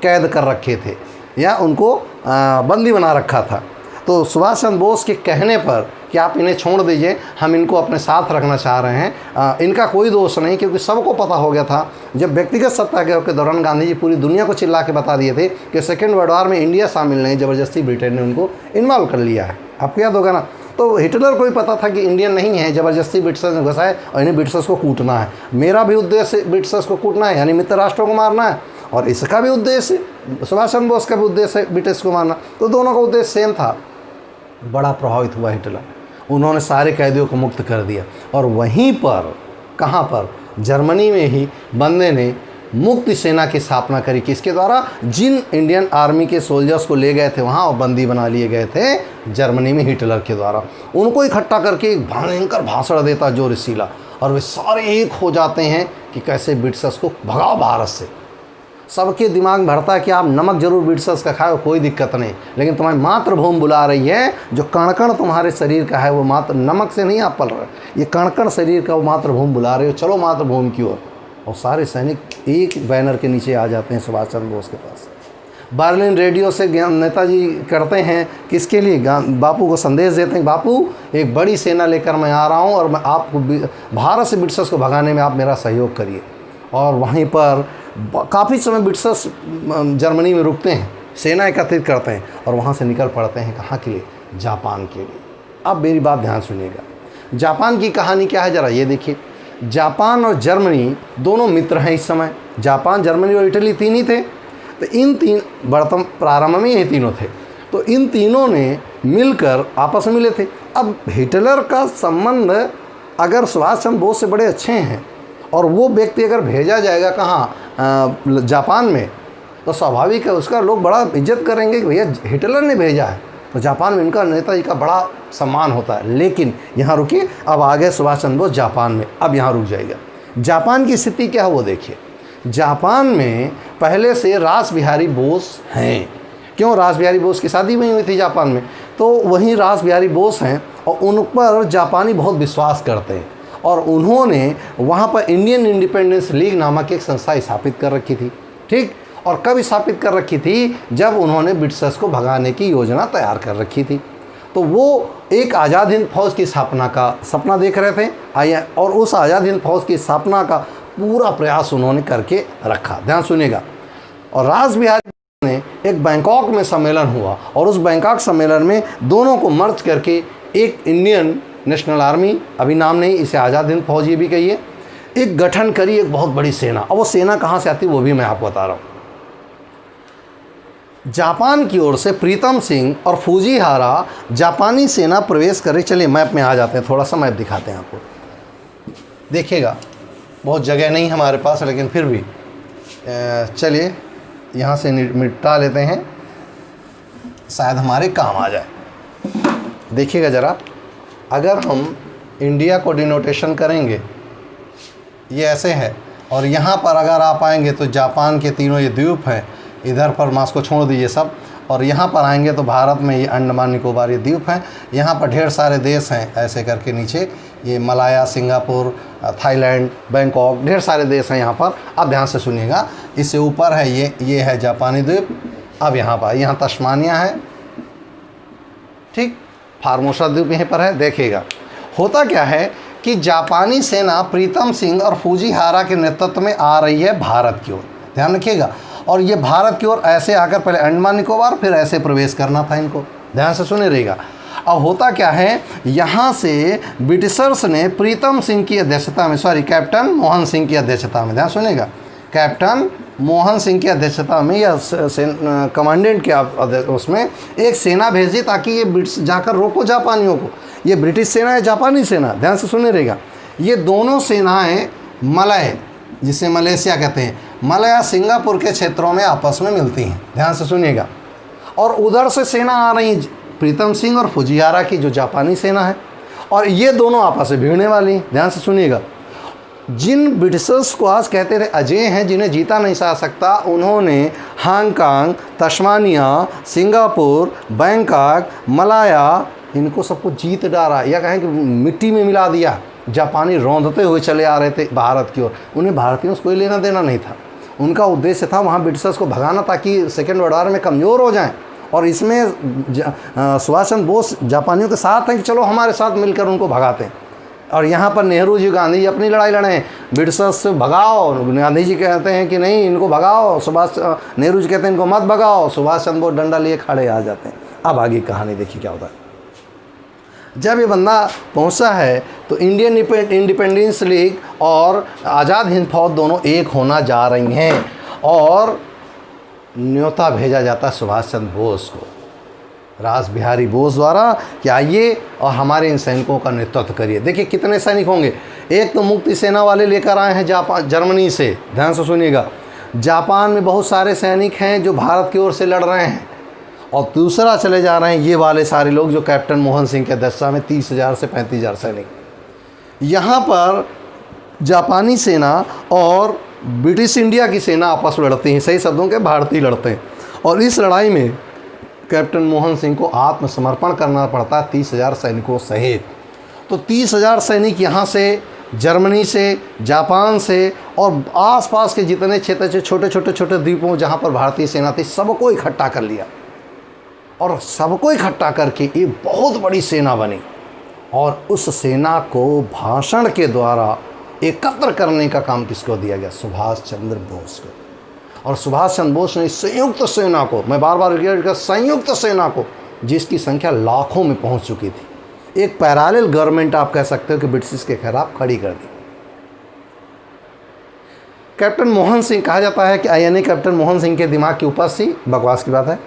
कैद कर रखे थे या उनको बंदी बना रखा था। तो सुभाष चंद्र बोस के कहने पर कि आप इन्हें छोड़ दीजिए, हम इनको अपने साथ रखना चाह रहे हैं, इनका कोई दोष नहीं, क्योंकि सबको पता हो गया था। जब व्यक्तिगत सत्याग्रह के दौरान गांधी जी पूरी दुनिया को चिल्ला के बता दिए थे कि सेकेंड वर्ल्ड वॉर में इंडिया शामिल नहीं, ज़बरदस्ती ब्रिटेन ने उनको इन्वॉल्व कर लिया है। आपको याद होगा ना। तो हिटलर को भी पता था कि इंडियन नहीं है, ज़बरदस्ती ब्रिटिशर्स ने घुसाए और इन्हें ब्रिटिशर्स को कूटना है। मेरा भी उद्देश्य ब्रिटिशर्स को कूटना है, यानी मित्र राष्ट्रों को मारना है, और इसका भी उद्देश्य, सुभाष चंद्र बोस का भी उद्देश्य है ब्रिटिश को मारना। तो दोनों का उद्देश्य सेम था। बड़ा प्रभावित हुआ हिटलर, उन्होंने सारे कैदियों को मुक्त कर दिया। और वहीं पर, कहाँ पर? जर्मनी में ही बंदे ने मुक्ति सेना की स्थापना करी। किसके द्वारा? जिन इंडियन आर्मी के सोल्जर्स को ले गए थे वहाँ और बंदी बना लिए गए थे जर्मनी में हिटलर के द्वारा, उनको इकट्ठा करके एक भयंकर भाषण देता जो रसीला, और वे सारे एक हो जाते हैं कि कैसे ब्रिटिशर्स को भगाओ भारत से। सबके दिमाग में भरता है कि आप नमक जरूर ब्रिटिशर्स का खाओ, कोई दिक्कत नहीं, लेकिन तुम्हारी मातृभूमि बुला रही है, जो कण कण तुम्हारे शरीर का है वो मात्र नमक से नहीं आप पल रहे, ये कण कण शरीर का वो मातृभूमि बुला रहे हो, चलो मातृभूमि की ओर। और सारे सैनिक एक बैनर के नीचे आ जाते हैं सुभाष चंद्र बोस के पास। बर्लिन रेडियो से नेताजी करते हैं किसके लिए? बापू को संदेश देते हैं, बापू एक बड़ी सेना लेकर मैं आ रहा हूँ और मैं आपको भारत से ब्रिटिशर्स को भगाने में आप मेरा सहयोग करिए। और वहीं पर काफ़ी समय ब्रिटिशर्स जर्मनी में रुकते हैं, सेना एकत्रित करते हैं और वहाँ से निकल पड़ते हैं कहाँ के लिए? जापान के लिए। अब मेरी बात ध्यान सुनिएगा, जापान की कहानी क्या है ज़रा ये देखिए। जापान और जर्मनी दोनों मित्र हैं इस समय। जापान, जर्मनी और इटली तीन ही थे, तो इन तीन वर्तमान प्रारंभ में ये तीनों थे, तो इन तीनों ने मिलकर आपस में मिले थे। अब हिटलर का संबंध अगर सुभाष चंद्र बोस से बड़े अच्छे हैं और वो व्यक्ति अगर भेजा जाएगा कहाँ? जापान में, तो स्वाभाविक है उसका लोग बड़ा इज्जत करेंगे कि भैया हिटलर ने भेजा है, तो जापान में इनका नेताजी का बड़ा सम्मान होता है। लेकिन यहाँ रुकिए, अब आ गए सुभाष चंद्र बोस जापान में, अब यहाँ रुक जाएगा। जापान की स्थिति क्या है वो देखिए। जापान में पहले से रास बिहारी बोस हैं। क्यों? रास बिहारी बोस की शादी वहीं हुई थी जापान में, तो वहीं रास बिहारी बोस हैं और उन पर जापानी बहुत विश्वास करते हैं। और उन्होंने वहाँ पर इंडियन इंडिपेंडेंस लीग नामक एक संस्था स्थापित कर रखी थी, ठीक। और कब स्थापित कर रखी थी? जब उन्होंने ब्रिटिशर्स को भगाने की योजना तैयार कर रखी थी। तो वो एक आज़ाद हिंद फौज की स्थापना का सपना देख रहे थे, और उस आज़ाद हिंद फौज की स्थापना का पूरा प्रयास उन्होंने करके रखा। ध्यान सुनिएगा। और रास बिहारी ने एक बैंकॉक में सम्मेलन हुआ और उस बैंकॉक सम्मेलन में दोनों को मर्ज करके एक इंडियन नेशनल आर्मी, अभी नाम नहीं, इसे आज़ाद हिंद फौज ये भी कहिए, एक गठन करी, एक बहुत बड़ी सेना। और वो सेना कहाँ से आती वो भी मैं आपको बता रहा हूँ। जापान की ओर से प्रीतम सिंह और फुजीहारा जापानी सेना प्रवेश करे। चलिए मैप में आ जाते हैं, थोड़ा सा मैप दिखाते हैं आपको, देखिएगा। बहुत जगह नहीं हमारे पास, लेकिन फिर भी चलिए यहाँ से मिटा लेते हैं, शायद हमारे काम आ जाए। देखिएगा ज़रा, अगर हम इंडिया को डिनोटेशन करेंगे ये ऐसे है, और यहाँ पर अगर आप आएंगे तो जापान के तीनों ये द्वीप हैं, इधर पर मास को छोड़ दीजिए सब, और यहाँ पर आएंगे तो भारत में ये अंडमान निकोबार ये द्वीप हैं। यहाँ पर ढेर सारे देश हैं ऐसे करके नीचे, ये मलाया, सिंगापुर, थाईलैंड, बैंकॉक, ढेर सारे देश हैं यहाँ पर। अब ध्यान से सुनिएगा, इससे ऊपर है ये है जापानी द्वीप। अब यहाँ पर यहाँ तस्मानिया है, ठीक, फार्मोसा द्वीप यहीं पर है। देखिएगा होता क्या है कि जापानी सेना प्रीतम सिंह और फुजीहारा के नेतृत्व में आ रही है भारत की ओर, ध्यान रखिएगा। और ये भारत की ओर ऐसे आकर पहले अंडमान निकोबार, फिर ऐसे प्रवेश करना था इनको, ध्यान से सुने रहिएगा। अब होता क्या है, यहाँ से ब्रिटिशर्स ने प्रीतम सिंह की अध्यक्षता में, कैप्टन मोहन सिंह की अध्यक्षता में, ध्यान सुनेगा, कैप्टन मोहन सिंह की अध्यक्षता में या कमांडेंट के उसमें एक सेना भेजी ताकि ये ब्रिटिश जाकर रोको जापानियों को। ये ब्रिटिश सेना है, जापानी सेना, ध्यान से सुने रहेगा। ये दोनों सेनाएं मलय, जिसे मलेशिया कहते हैं, मलया सिंगापुर के क्षेत्रों में आपस में मिलती हैं, ध्यान से सुनिएगा। और उधर से सेना आ रही है प्रीतम सिंह और फुजियारा की, जो जापानी सेना है, और ये दोनों आपस में भिड़ने वाली हैं, ध्यान से सुनिएगा। जिन ब्रिटिशर्स को आज कहते थे अजय हैं, जिन्हें जीता नहीं जा सकता, उन्होंने Hong Kong, Tasmania, Singapore, Bangkok, Malaya, इनको सबको जीत डाला, या कहें कि मिट्टी में मिला दिया। जापानी रौंदते हुए चले आ रहे थे भारत की ओर, उन्हें भारतीयों से कोई लेना देना नहीं था। उनका उद्देश्य था वहाँ ब्रिटिशर्स को भगाना ताकि सेकेंड वर्ल्ड वॉर में कमज़ोर हो जाएं। और इसमें सुभाष चंद्र बोस जापानियों के साथ हैं कि चलो हमारे साथ मिलकर उनको भगाते हैं। और यहाँ पर नेहरू जी, गांधी जी अपनी लड़ाई लड़े, ब्रिटिशर्स से भगाओ, गांधी जी कहते हैं कि नहीं इनको भगाओ, नेहरू जी कहते हैं इनको मत भगाओ, सुभाष चंद्र बोस डंडा लिए खड़े आ जाते हैं। अब आगे कहानी देखिए क्या होता है। जब ये बंदा पहुंचा है तो इंडियन इंडिपेंडेंस लीग और आज़ाद हिंद फौज दोनों एक होना जा रही हैं, और न्योता भेजा जाता है सुभाष चंद्र बोस को, रास बिहारी बोस द्वारा, कि आइए और हमारे इन सैनिकों का नेतृत्व करिए। देखिए कितने सैनिक होंगे, एक तो मुक्ति सेना वाले लेकर आए हैं जापान, जर्मनी से, ध्यान से सुनिएगा, जापान में बहुत सारे सैनिक हैं जो भारत की ओर से लड़ रहे हैं, और दूसरा चले जा रहे हैं ये वाले सारे लोग जो कैप्टन मोहन सिंह के अध्यक्षता में 30,000 से 35,000 सैनिक। यहाँ पर जापानी सेना और ब्रिटिश इंडिया की सेना आपस में लड़ती हैं, सही शब्दों के भारतीय लड़ते हैं, और इस लड़ाई में कैप्टन मोहन सिंह को आत्मसमर्पण करना पड़ता है 30,000 सैनिकों सहित। तो 30,000 सैनिक यहाँ से, जर्मनी से, जापान से और आसपास के जितने क्षेत्र छोटे छोटे द्वीपों जहाँ पर भारतीय सेना थी सबको इकट्ठा कर लिया, और सबको इकट्ठा करके एक बहुत बड़ी सेना बनी, और उस सेना को भाषण के द्वारा एकत्र करने का काम किसको दिया गया? सुभाष चंद्र बोस को। और सुभाष चंद्र बोस ने संयुक्त सेना को, मैं बार बार रिपीट कर, संयुक्त सेना को, जिसकी संख्या लाखों में पहुंच चुकी थी, एक पैरेलल गवर्नमेंट आप कह सकते हो कि ब्रिटिश के खिलाफ खड़ी कर दी। कैप्टन मोहन सिंह, कहा जाता है कि यानी कैप्टन मोहन सिंह के दिमाग की उपज थी, बकवास की बात है।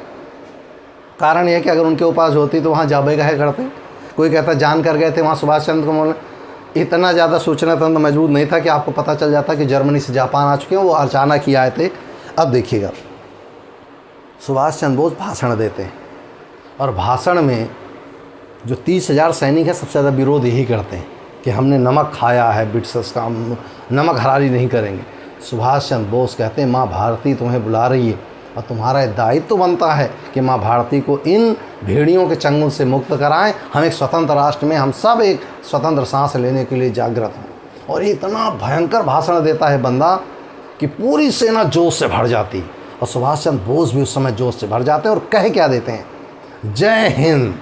कारण यह है कि अगर उनके उपज होती तो वहाँ जाबेगाहे करते। कोई कहता जान कर गए थे वहाँ सुभाष चंद्र को, बोले इतना ज़्यादा सूचना तंत्र मौजूद नहीं था कि आपको पता चल जाता कि जर्मनी से जापान आ चुके हैं, वो अचानक ही आए थे। अब देखिएगा, सुभाष चंद्र बोस भाषण देते हैं, और भाषण में जो 30,000 सैनिक हैं सबसे ज़्यादा विरोध यही करते हैं कि हमने नमक खाया है, ब्रिटिश का नमक हरारी नहीं करेंगे। सुभाष चंद्र बोस कहते हैं माँ भारती तुम्हें बुला रही है, और तुम्हारा दायित्व तो बनता है कि माँ भारती को इन भेड़ियों के चंगुल से मुक्त कराएं। हम एक स्वतंत्र राष्ट्र में, हम सब एक स्वतंत्र सांस लेने के लिए जागृत हैं। और इतना भयंकर भाषण देता है बंदा कि पूरी सेना जोश से भर जाती है, और सुभाष चंद्र बोस भी उस समय जोश से भर जाते हैं, और कह क्या देते हैं? जय हिंद।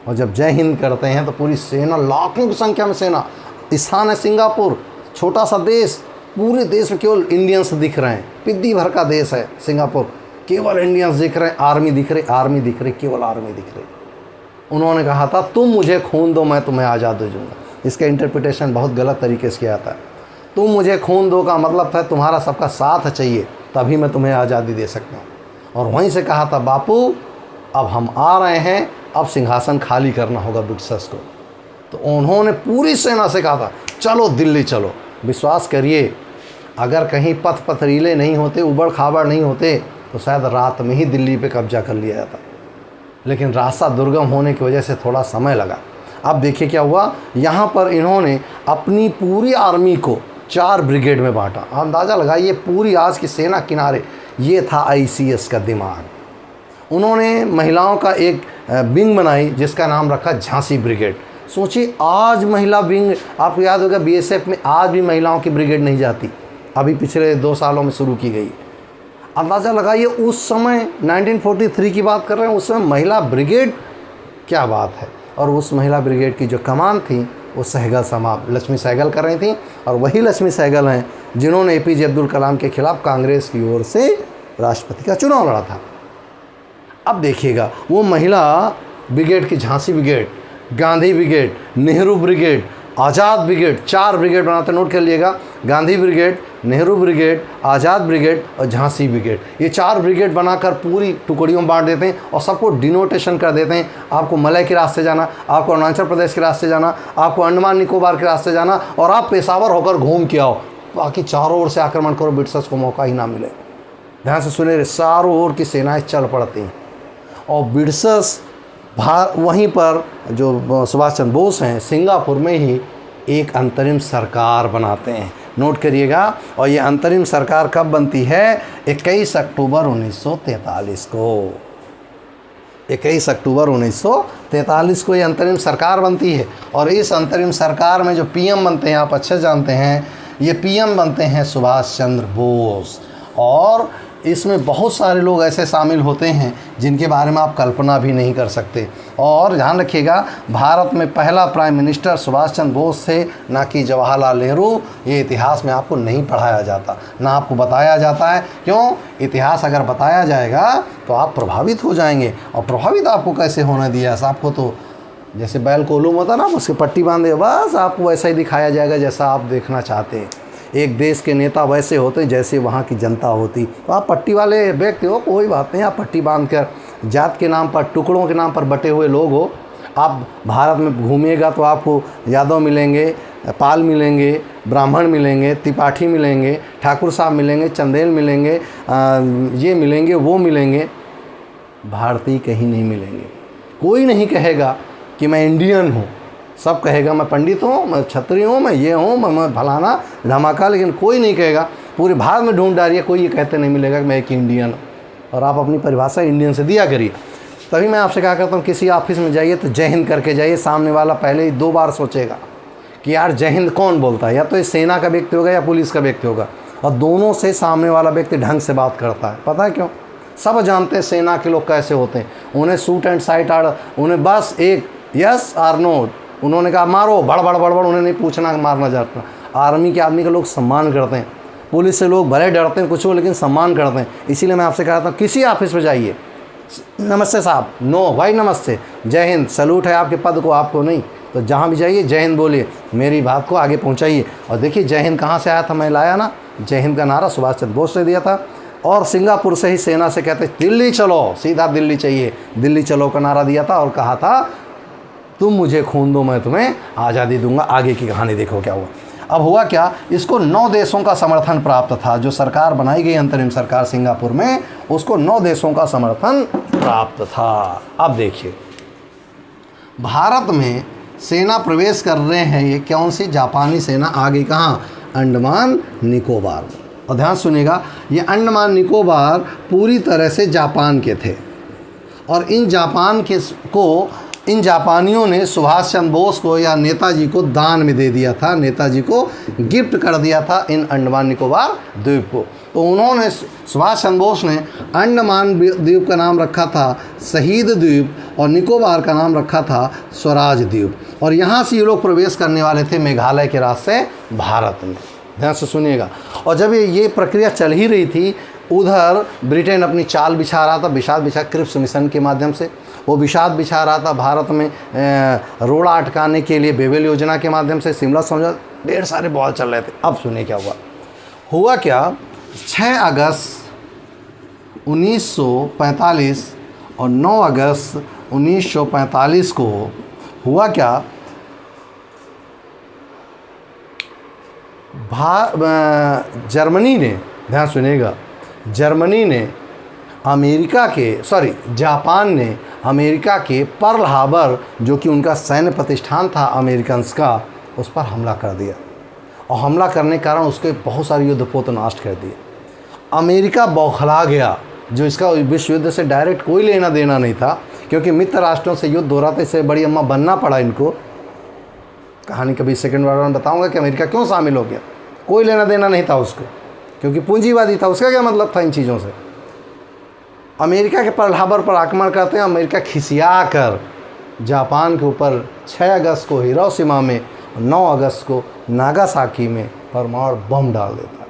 और जब जय हिंद करते हैं तो पूरी सेना, लाखों की संख्या में सेना, स्थान है सिंगापुर, छोटा सा देश, पूरे देश में केवल इंडियंस दिख रहे हैं, पिद्दी भर का देश है सिंगापुर, केवल इंडियंस दिख रहे हैं, आर्मी दिख रही, केवल आर्मी दिख रही। उन्होंने कहा था तुम मुझे खून दो मैं तुम्हें आज़ादी दूंगा। इसका इंटरप्रिटेशन बहुत गलत तरीके से किया था। तुम मुझे खून दो का मतलब था तुम्हारा सबका साथ चाहिए, तभी मैं तुम्हें आज़ादी दे सकता हूँ। और वहीं से कहा था बापू अब हम आ रहे हैं, अब सिंहासन खाली करना होगा ब्रिटिशर्स को। तो उन्होंने पूरी सेना से कहा था चलो दिल्ली चलो। विश्वास करिए, अगर कहीं पथ पथरीले नहीं होते, उबड़ खाबड़ नहीं होते, तो शायद रात में ही दिल्ली पे कब्जा कर लिया जाता। लेकिन रास्ता दुर्गम होने की वजह से थोड़ा समय लगा। अब देखिए क्या हुआ, यहाँ पर इन्होंने अपनी पूरी आर्मी को 4 ब्रिगेड में बांटा। अंदाज़ा लगाइए, पूरी आज की सेना किनारे, ये था ICS का दिमाग। उन्होंने महिलाओं का एक विंग बनाई जिसका नाम रखा झांसी ब्रिगेड। सोचिए, आज महिला विंग, आपको याद होगा BSF में आज भी महिलाओं की ब्रिगेड नहीं जाती, अभी पिछले 2 सालों में शुरू की गई। अंदाज़ा लगाइए, उस समय 1943 की बात कर रहे हैं, उस समय महिला ब्रिगेड, क्या बात है। और उस महिला ब्रिगेड की जो कमान थी वो सहगल समाप लक्ष्मी सहगल कर रही थी, और वही लक्ष्मी सहगल हैं जिन्होंने APJ अब्दुल कलाम के खिलाफ कांग्रेस की ओर से राष्ट्रपति का चुनाव लड़ा था। अब देखिएगा, वो महिला ब्रिगेड की Jhansi brigade, Gandhi brigade, Nehru brigade, Azad brigade, 4 brigade बनाते, नोट कर लिएगा, Gandhi brigade, Nehru brigade, Azad brigade और झांसी ब्रिगेड। ये 4 ब्रिगेड बनाकर पूरी टुकड़ियों में बांट देते हैं और सबको डिनोटेशन कर देते हैं। आपको मलय के रास्ते जाना, आपको अरुणाचल प्रदेश के रास्ते जाना, आपको अंडमान निकोबार के रास्ते जाना, और आप पेशावर होकर घूम के आओ, बाकी चारों ओर से आक्रमण करो, ब्रिटिशर्स को मौका ही ना मिले। ध्यान से सुने, चारों ओर की सेनाएँ चल पड़ती हैं, और ब्रिटिशर्स वहीं पर जो सुभाष चंद्र बोस हैं सिंगापुर में ही एक अंतरिम सरकार बनाते हैं। नोट करिएगा, और ये अंतरिम सरकार कब बनती है? 21 अक्टूबर 1943 को। 21 अक्टूबर 1943 को ये अंतरिम सरकार बनती है। और इस अंतरिम सरकार में जो PM बनते हैं, आप अच्छे जानते हैं, ये PM बनते हैं सुभाष चंद्र बोस। और इसमें बहुत सारे लोग ऐसे शामिल होते हैं जिनके बारे में आप कल्पना भी नहीं कर सकते। और ध्यान रखिएगा, भारत में पहला प्राइम मिनिस्टर सुभाष चंद्र बोस थे, ना कि जवाहरलाल नेहरू। ये इतिहास में आपको नहीं पढ़ाया जाता, ना आपको बताया जाता है। क्यों? इतिहास अगर बताया जाएगा तो आप प्रभावित हो जाएंगे। और प्रभावित आपको कैसे होने दिया? आपको तो जैसे बैल कोलूम होता ना, उसकी पट्टी बांधे, बस आपको वैसा ही दिखाया जाएगा जैसा आप देखना चाहते हैं। एक देश के नेता वैसे होते हैं जैसे वहाँ की जनता होती। तो आप पट्टी वाले व्यक्ति हो, कोई बात नहीं, आप पट्टी बांध कर, जात के नाम पर, टुकड़ों के नाम पर बटे हुए लोग हो। आप भारत में घूमिएगा तो आपको यादव मिलेंगे, पाल मिलेंगे, ब्राह्मण मिलेंगे, त्रिपाठी मिलेंगे, ठाकुर साहब मिलेंगे, चंदेल मिलेंगे, ये मिलेंगे, वो मिलेंगे, भारतीय कहीं नहीं मिलेंगे। कोई नहीं कहेगा कि मैं इंडियन हूँ, सब कहेगा मैं पंडित हूँ, मैं क्षत्रिय हूँ, मैं ये हूँ, मैं फलाना धमाका, लेकिन कोई नहीं कहेगा। पूरे भारत में ढूंढ डालिए, कोई ये कहते नहीं मिलेगा कि मैं एक इंडियन हूँ। और आप अपनी परिभाषा इंडियन से दिया करिए। तभी मैं आपसे कहा करता हूँ, किसी ऑफिस में जाइए तो जय हिंद करके जाइए। सामने वाला पहले ही 2 बार सोचेगा कि यार जय हिंद कौन बोलता है, या तो ये सेना का व्यक्ति होगा या पुलिस का व्यक्ति होगा। और दोनों से सामने वाला व्यक्ति ढंग से बात करता है। पता है क्यों? सब जानते हैं सेना के लोग कैसे होते हैं। उन्हें सूट एंड साइट उन्हें बस एक यस और नो, उन्होंने कहा मारो, बड़बड़ बड़बड़, उन्हें नहीं पूछना मारना जाता। आर्मी के आदमी के लोग सम्मान करते हैं, पुलिस से लोग भले डरते हैं कुछ हो, लेकिन सम्मान करते हैं। इसीलिए मैं आपसे कहता हूँ, किसी ऑफिस में जाइए, नमस्ते साहब, नो भाई नमस्ते, जय हिंद, सैल्यूट है आपके पद को, आपको नहीं। तो जहाँ भी जाइए जय हिंद बोलिए, मेरी बात को आगे पहुँचाइए। और देखिए जय हिंद कहाँ से आया था, मैं लाया ना, जय हिंद का नारा सुभाष चंद्र बोस ने दिया था। और सिंगापुर से ही सेना से कहते दिल्ली चलो, सीधा दिल्ली चाहिए, दिल्ली चलो का नारा दिया था। और कहा था तुम मुझे खून दो, मैं तुम्हें आज़ादी दूंगा। आगे की कहानी देखो क्या हुआ। अब हुआ क्या, इसको 9 देशों का समर्थन प्राप्त था। जो सरकार बनाई गई अंतरिम सरकार सिंगापुर में, उसको 9 देशों का समर्थन प्राप्त था। अब देखिए भारत में सेना प्रवेश कर रहे हैं, ये कौन सी? जापानी सेना। आगे कहाँ? अंडमान निकोबार। और ध्यान सुनिएगा, ये अंडमान निकोबार पूरी तरह से जापान के थे। और इन जापानियों ने सुभाष चंद्र बोस को या नेताजी को दान में दे दिया था, नेताजी को गिफ्ट कर दिया था इन अंडमान निकोबार द्वीप को। तो उन्होंने, सुभाष चंद्र बोस ने अंडमान द्वीप का नाम रखा था शहीद द्वीप, और निकोबार का नाम रखा था स्वराज द्वीप। और यहाँ से ये लोग प्रवेश करने वाले थे मेघालय के रास्ते भारत में। ध्यान से सुनिएगा। और जब ये प्रक्रिया चल ही रही थी, उधर ब्रिटेन अपनी चाल बिछा रहा था, विषाद बिछा क्रिप्स मिशन के माध्यम से वो विषाद बिछा रहा था भारत में रोड़ा अटकाने के लिए, बेबेल योजना के माध्यम से, शिमला समझौता, ढेर सारे बॉल चल रहे थे। अब सुनिए क्या हुआ क्या, 6 अगस्त 1945 और 9 अगस्त 1945 को हुआ क्या, जर्मनी ने, ध्यान सुनिएगा, जर्मनी ने जापान ने अमेरिका के पर्ल हार्बर, जो कि उनका सैन्य प्रतिष्ठान था अमेरिकन्स का, उस पर हमला कर दिया। और हमला करने के कारण उसके बहुत सारे युद्धपोत नष्ट कर दिए। अमेरिका बौखला गया, जो इसका विश्व युद्ध से डायरेक्ट कोई लेना देना नहीं था, क्योंकि मित्र राष्ट्रों से युद्ध हो रहा था, इससे बड़ी अम्मा बनना पड़ा इनको। कहानी कभी सेकंड वार में बताऊंगा कि अमेरिका क्यों शामिल हो गया। कोई लेना देना नहीं था उसको, क्योंकि पूंजीवादी था। उसका क्या मतलब था इन चीज़ों से? अमेरिका के पर्ल हार्बर पर आक्रमण करते हैं। अमेरिका खिसिया कर जापान के ऊपर 6 अगस्त को हिरोशिमा में, 9 अगस्त को नागासाकी में परमाणु बम डाल देता।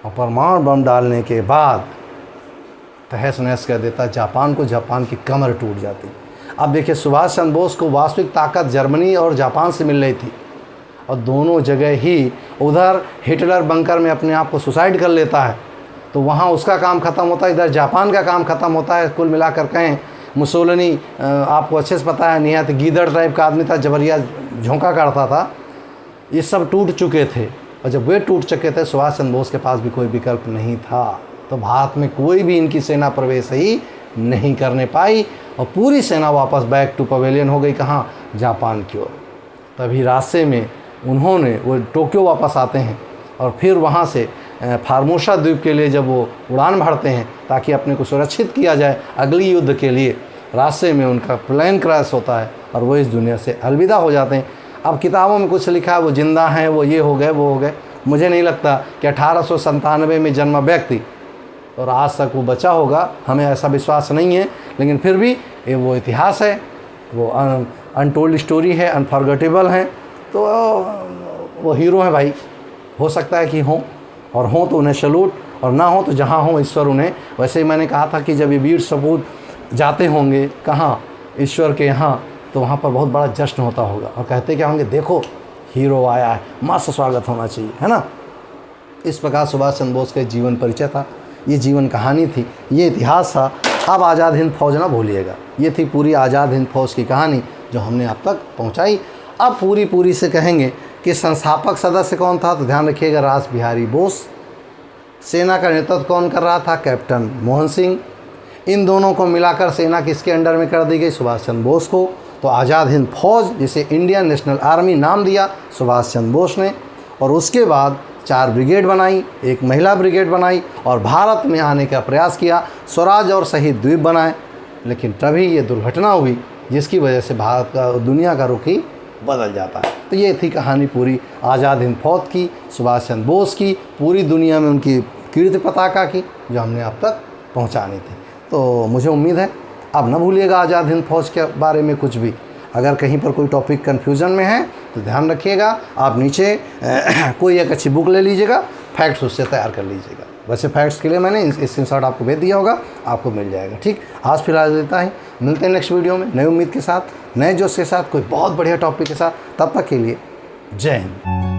और परमाणु बम डालने के बाद तहस नहस कर देता जापान को, जापान की कमर टूट जाती। अब देखिए, सुभाष चंद्र बोस को वास्तविक ताकत जर्मनी और जापान से मिल रही थी, और दोनों जगह ही उधर हिटलर बंकर में अपने आप को सुसाइड कर लेता है, तो वहाँ उसका काम ख़त्म होता है, इधर जापान का काम ख़त्म होता है। कुल मिलाकर कहें, मुसोलिनी आपको अच्छे से पता है, निहायत गीदड़ टाइप का आदमी था, जबरिया झोंका काटता था। ये सब टूट चुके थे, और जब वे टूट चुके थे, सुभाष चंद्र बोस के पास भी कोई विकल्प नहीं था। तो भारत में कोई भी इनकी सेना प्रवेश ही नहीं करने पाई, और पूरी सेना वापस बैक टू पवेलियन हो गई। कहाँ? जापान की ओर। तभी रास्ते में उन्होंने, वो टोक्यो वापस आते हैं, और फिर वहाँ से फार्मोसा द्वीप के लिए जब वो उड़ान भरते हैं ताकि अपने को सुरक्षित किया जाए अगली युद्ध के लिए, रास्ते में उनका प्लेन क्रैश होता है और वो इस दुनिया से अलविदा हो जाते हैं। अब किताबों में कुछ लिखा है वो जिंदा हैं, वो ये हो गए, वो हो गए। मुझे नहीं लगता कि 1897 में जन्मा व्यक्ति और आज तक वो बचा होगा, हमें ऐसा विश्वास नहीं है। लेकिन फिर भी ये वो इतिहास है, वो अनटोल्ड स्टोरी है, अनफॉरगेटेबल है। तो वो हीरो हैं भाई, हो सकता है कि हों, और हों तो उन्हें सैल्यूट, और ना हो तो जहाँ हो ईश्वर उन्हें। वैसे ही मैंने कहा था कि जब ये वीर सपूत जाते होंगे कहाँ, ईश्वर के यहाँ, तो वहाँ पर बहुत बड़ा जश्न होता होगा, और कहते क्या होंगे, देखो हीरो आया है, मस्त स्वागत होना चाहिए, है ना। इस प्रकार सुभाष चंद्र बोस का जीवन परिचय था, ये जीवन कहानी थी, ये इतिहास था। अब आज़ाद हिंद फौज ना भूलिएगा, ये थी पूरी आज़ाद हिंद फौज की कहानी जो हमने आप तक पहुँचाई। अब पूरी से कहेंगे कि संस्थापक सदस्य कौन था, तो ध्यान रखिएगा रास बिहारी बोस। सेना का नेतृत्व कौन कर रहा था, कैप्टन मोहन सिंह। इन दोनों को मिलाकर सेना किसके अंडर में कर दी गई, सुभाष चंद्र बोस को। तो आज़ाद हिंद फौज, जिसे इंडियन नेशनल आर्मी नाम दिया सुभाष चंद्र बोस ने। और उसके बाद 4 ब्रिगेड बनाई, एक महिला ब्रिगेड बनाई और भारत में आने का प्रयास किया, स्वराज और शहीद द्वीप बनाए। लेकिन तभी ये दुर्घटना हुई जिसकी वजह से भारत का, दुनिया का रुख ही बदल जाता है। तो ये थी कहानी पूरी आज़ाद हिंद फौज की, सुभाष चंद्र बोस की, पूरी दुनिया में उनकी कीर्ति पताका की, जो हमने अब तक पहुंचानी थी। तो मुझे उम्मीद है अब न भूलिएगा आज़ाद हिंद फौज के बारे में कुछ भी। अगर कहीं पर कोई टॉपिक कन्फ्यूज़न में है तो ध्यान रखिएगा, आप नीचे कोई एक अच्छी बुक ले लीजिएगा, फैक्ट्स उससे तैयार कर लीजिएगा। वैसे फैक्ट्स के लिए मैंने स्क्रीनशॉट आपको भेज दिया होगा, आपको मिल जाएगा। ठीक, आज फिलहाल देता है, मिलते हैं नेक्स्ट वीडियो में नई उम्मीद के साथ, नए जोश के साथ, कोई बहुत बढ़िया टॉपिक के साथ। तब तक के लिए जय हिंद।